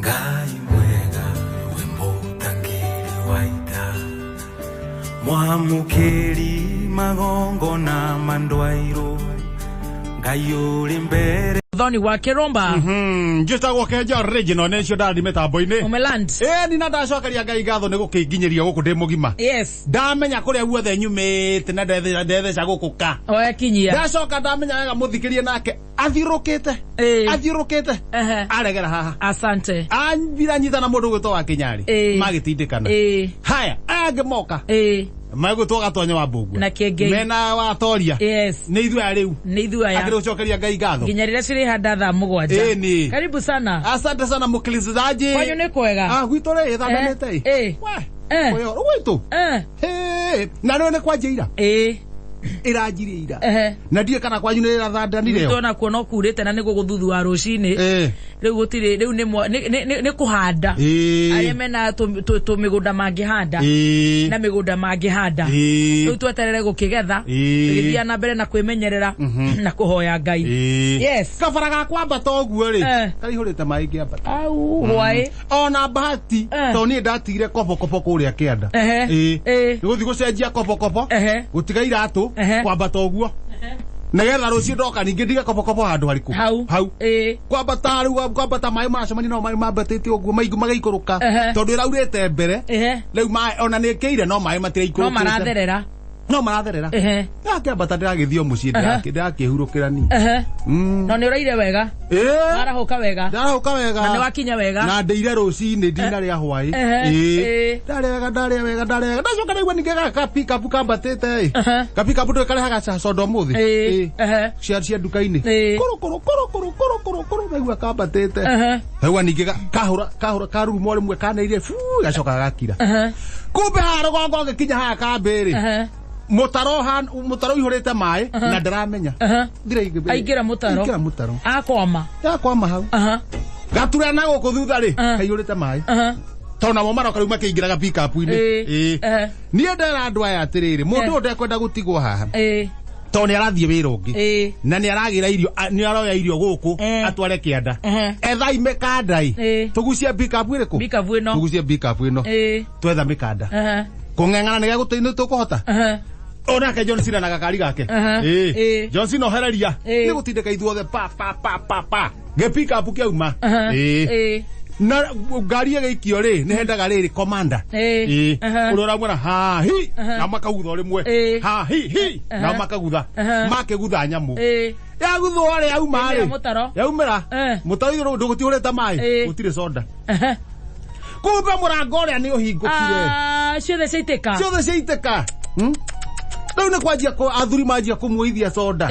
Ngai mwega wimbo tangiri waita Mwamukiri magongo na mandwairo Ngai uri mbere Thoni wa Kiromba. Njitagwo Kenja original necio ndari metambo-ini. Umeland. Ni na ndacokeria Ngai ngatho ni gukinginyiria guku ndi mugima. Yes. Ndamenya kuria guothe nyumite na ndetheca guku ka. Oya kinyia. Ndacoka ndamenya wega muthikirie nake athirukite. Athirukite. Aregera haha. Asante. Anjira nyita na mundu gwitwo wa Kinyari. Magitindikana. Haya, angemoka. Mago toga tonya wa Mbugua na Kengei mena wa Toria. Yes. Ni ithu ya riu. Ni ithu ya. Agire ucokeria Ngai ngatho. Ginyarira ciri handa thaa mugwanja. Ni. Karibu sana. Asante sana mukilizaji. Kwanyu ni kwega. Gwito ri thandanite. We. Gwitu. Na no ne kwanjira. Iranjire ira. Na ndiye kana kwanyu ni rathandanire yo. Tona kuona kurite na nigo guthuthu rucini. Riu gutire riu ni kuhanda. Aria mena to migunda mangihanda na migunda mangihanda. Riu tweterere gukigetha. Githia na mbere na kwimenyerera na kuhoya Ngai. Yes. Kabaraga kwambata oguo ri. Kari hurite mai ngiambata. Au wai. Ona bahati to ni ndatigire kopo kuria kianda. Guthi gucenjia kopo. Gutiga iratu kwambata oguo. Nagetha rucio ndoka ningi ndige kopo handu hariku. Hau. Kwambata riu kwambata mai macemani no mai mambatite oguo maigu magaikuruka. Tondu iraurite mbere. Riu mai ona ni keire no mai matire ikuruka. No maratherera. No maratherera. Akiambata ndiragithio mucii ndakihurukira ni. No ni uraire wega. Narahuka wega. Na ni wakinya wega. Na ndeire rucini ndina ria hwai. Ndare wega. Ndacoka riu ningega ka pick up kambatite. Ka pick up ndo karehaga sodo muthi. Cia duka-ini. Kuru riu kambatite. Riu ningega kahura karu mo rimwe kaneire gacoka gakira. Kumbe haro gongo ngikinya ha kambiri. Mutaro ihurite mai na ndaramenya aingira mutaro akwama hau gatura na guku thutha ri kaihurite mai tona mo maroka riu makiingira pick up ini ni ndera andu aya atiriri mundu ndekwenda gutigwo haha toni arathie wira ungi na ni aragira irio ni aroya irio guku atware kianda ethai mikandai tugucie pick up iriku tugucie pick up ino twetha mikanda kungengana ni gaguteini tukuhota ona ke John Cena na gakari gake John Cena ohereria ni gutindika ithuothe pa ge pick up kiauma na ngari geikio ri ni hendaga riri commander urora mwana ha hi na makagutha rimwe ha hi na makagutha makegutha nyamu ya gutho ri yaumira mutaro ndugutiureta mai gutire soda kumbe murango ria ni uhingukire ciothe ciaiteka riu ni kwanjia athuri manjia kumuithia soda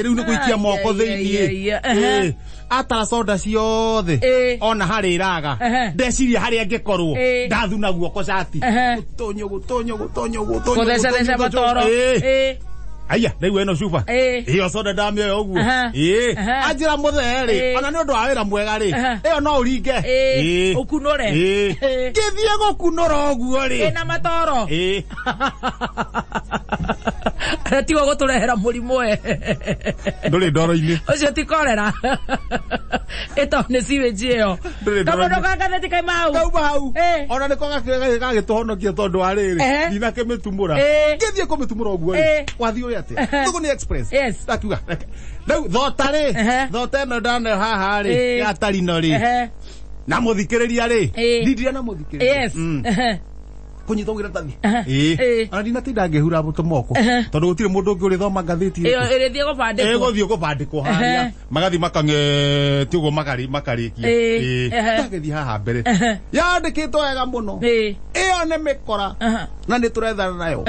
riu ni guikia moko thiini atara soda ciothe ona hari raga ndeciria hari angikorwo ndathuna guoko cati gutonyo kutheca matoro aya riu eno cuba iyo soda ndamioyo uguo anjira mutheri ona ni undu wa wira mwega ri iyo no uringe ukunure ngithie gukunura uguo ri na matoro tigo guturehera murimu nduri ndoro-ini ucio ti korera ito ni siweji iyo tondu ndukangatheti kai mau ona niko gagituhonokia tondu wa riri ndina kimitumura ngithie kumitumura uguo ri wathi uyu atia thugu ni express ndakiuga riu thota ino ndane haha ri ya tarino ri na muthikiriria ri ndiria na muthikiriria kunyita ugira tathi ana ndina tinda ngehura buto moko tondu gutire mundu ungi uri thoma ngatheti irithie gubandikwo haria magathi makange tiugo makarikia ngethie haha mbere yandikitwo wega muno iyo ni mikora na ni turethana nayo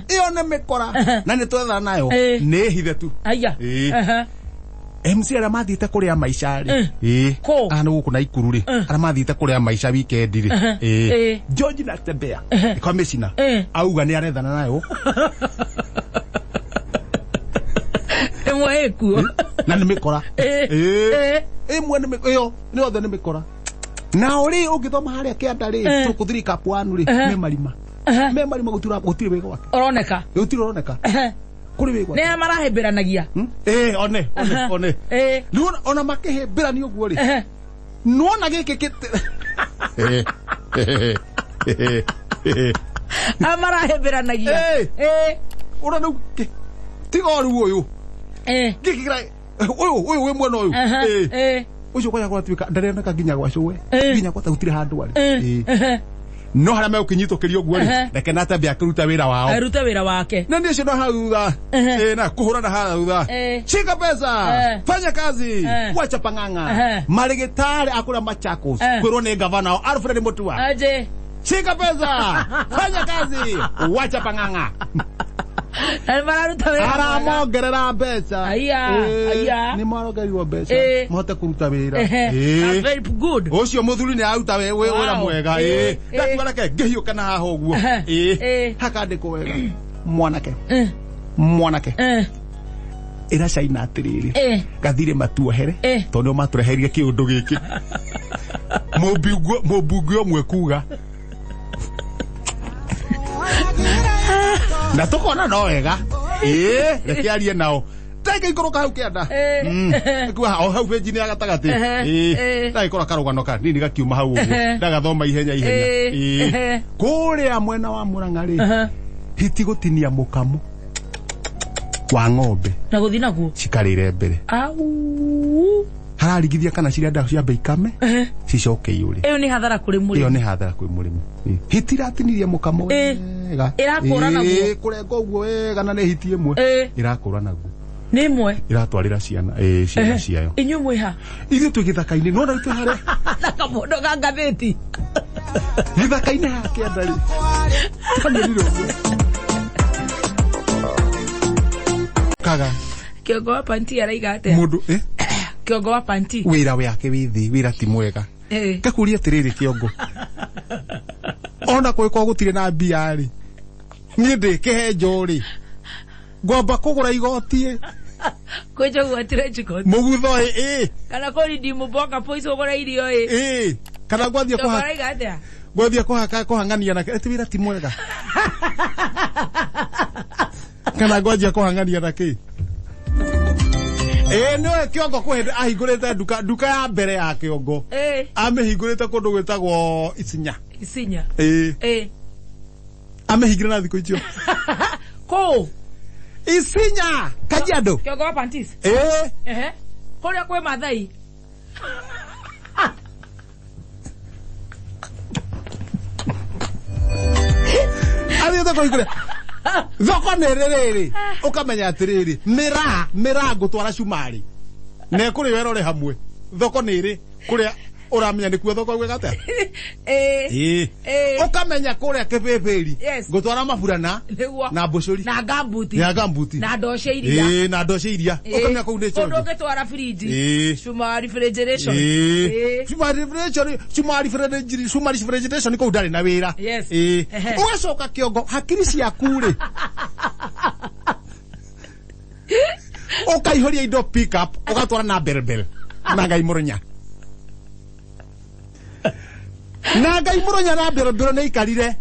iyo ni mikora na ni turethana nayo ni hithe tu MC ara mathite kuria maisha ri ana guku na ikuru ri ara mathite kuria maisha weekend ri George Natembea commissioner auga ni arethana nayo emwe ekuo na ni mikora emwe ni mikora ni othe ni mikora na uri ungithoma haria kianda ri tukuthirika pwanu ri me marima gutire wega wake oroneka gutire oroneka kuri wigwa ne marahebiranagia one Niu ona makihibirani uguo ri Nuona geke amara hebiranagia ora no tigoru uyu gikira uyu we mwana uyu ucio kwa yakwa twika ndarena kaginya gwa showe ginya kwa tagutire handu ari no harame ukinyitokerio guo ri reke natambe akuruta wira wao aruta wira wake na ndicio no hautha na kuhurana hautha shika pesa fanya kazi wacha panganga marigitari akura Machakos kwirwo ni gavana wa Alfred Mutua aje shika pesa fanya kazi wacha panganga almararuta wira aramongerera mbeca aya ni marogerirwo mbeca mote kuruta wira very good ucio muthuri ni aruta wira mwega ndakuareke ngihiuka na haha uguo hakandikwo wega mwanake ira caina atiriri gathire matuohere tondu matureherie kiundu giki mubungu omwe kuga na tukona no wega reke arie nao teke ikoroka hau kianda kwa o hau benjini ya gatagati na ikora karugano ka nini gakiuma hau ndagathoma ihenya kuria mwena wa Murang'ari hiti gutinia mukamo wa ng'ombe na guthina guo cikarire mbere au hararigithia kana ciria nda cia beikame cicoke yuri iyo ni hathara kuri murimi iyo ni hathara kuri murimi hitiratinirie mukamo wega irakura naguo kurenga uguo wega na ni hiti imwe irakura naguo ni imwe iratwarira ciana ciana ciayo inyu mwiha ithu twi githaka-ini no na ithu hare na kamondo ga ngatheti githaka-ini hake andari tukaniriro kaga kiongo wa panti araiga atia mundu kiongo wa panti wira wake withi wira ti mwega kakuria tiriri kiongo ona kwa gutire na mbia ri ni ndikihe njori ngomba kugura igotie kwejo gwatire chikoti mugutho kana kori ndi muboka poiso ugura irio kana gwathie kwa araiga atia gwathie kwa hangania na eti wira ti mwega kana gwathie kwa hangania na ki no kiongo kwende ahingurite duka ya mbere ya kiongo amehingurite kundu gwitagwo isinya amehingire na thiko icio ko Isinya Kajiado kiongo wa pantis kuria kwe mathai ari thoko igure thoko nererere ukamenya atiriri mira ngutwara cumari ne kuri werore hamwe thoko niri kuria uramenya ni kuo thoko gwegata ukamenya kuria kibeberi ngutwara maburana na mbucuri na gambuti na ndoshe iria na ndoshe iria ukamenya ku ndi chondo ngitwara friji shumari refrigeration shumari refrigeration ko ndari na wira ugacoka kiongo hakiri ciaku ri ukaihoria indo pick up ugatwara na berbel na Ngai Muronya na Ngai Muronya na berbel ne ikarire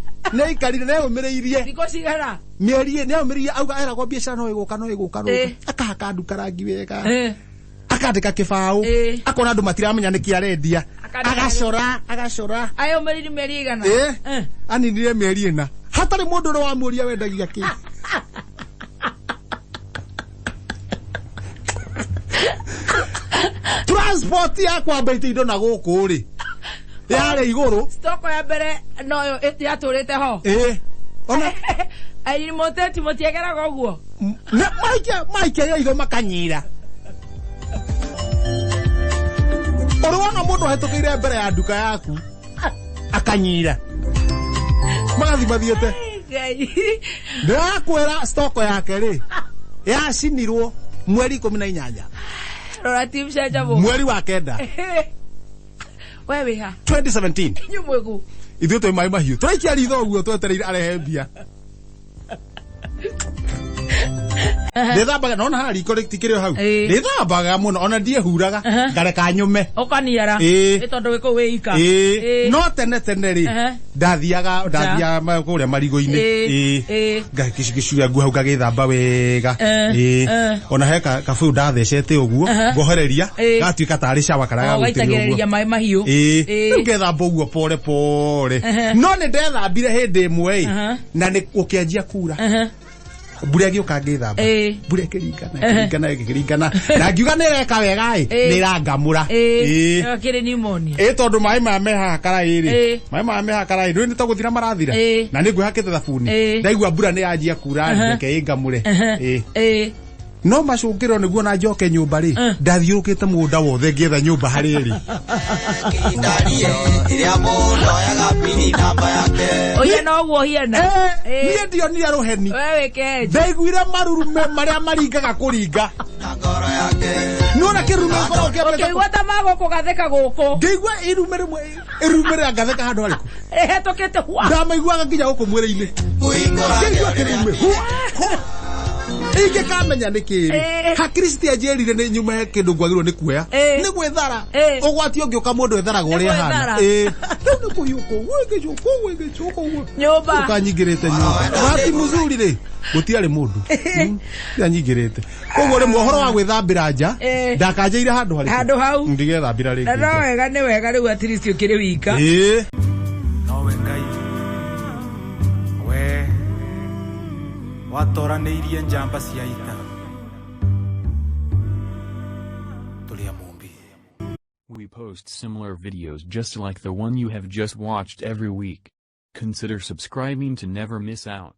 ne umireirie thiko cigara mieri ne umireirie auga era go biacara no iguka akahaka nduka rangi wega akandika kibao akona andu matiramenya niki arendia agacora ayo mieri igana aninire mieri ina hatari mundu ro wa muria wendagia ki transport ya kwa baiti indo na guku ri yare iguru stoko ya mbere no yo yaturite ho ona ai moteti motiegera goguo na maike ya igo makanyira orwana mundu hetukire mbere ya nduka yaku akanyira magathi mathiete ndakwera stoko yake ri yacinirwo mweri 18 rora team shajabo mweri wa kenda wewe ha 2017 nyumwegu ithu twa mai mahiu turaikia ritho uguo twetereire arehe mbia ndithambaga nona ha riko tikiryo hau ndithambaga muno ona ndie huraga ngareka nyume okaniara itondu wiko wika no tene ri ndathiaga kuria marigo-ini ngakicigia ngu hau ngagithamba wega ona he kabu ndathecete uguo ngohereria gatuika tari cawa karaga gaitagiriria mai mahiu ngethamba uguo pore no ni ndethambire hindi imwe na ni ukianjia kura mbura gioka ngithamba mbura ikiringana na ngiuga nireka wega nirangamura kiri pneumonia tondu mai ma meha karai ndu ni taguthira marathira na ni ngwihakite thabuni ndaigua mbura ni yanjia kura reke ingamure no macungiro niguo na njoke nyumba ri ndathiurukite mugunda wothe ngietha nyumba hari ri oya no guo hiena nie ndionire ruheni wewe keje ndaiguire marurume maria maringaga kuringa nona kirume ngoro kiapeta okay wata mago kugatheka guku ngigwa irumere ngatheka handu hariku hetokete hwa ndamaiguaga nginya guku mwire-ini ngigwa kirume Ike kamenya nikiri ha Kristi ajerire ni nyuma kindu ngwagirwo ni kuoya ni gwethara ugwati ungiuka mundu etharaga uria hana ni kuyuko wege choko nyumba ukanyingirite nyumba wati muzuri ri gutiari mundu yanyingirite koguo ri mohoro wa gwithambira nja ndakanjaire handu hau ndigethambira ringi no wega ni wega riu at least ukiri wika no wengai we watoranĩirie njamba cia ita tulia mumbi. We post similar videos just like the one you have just watched every week. Consider subscribing to never miss out.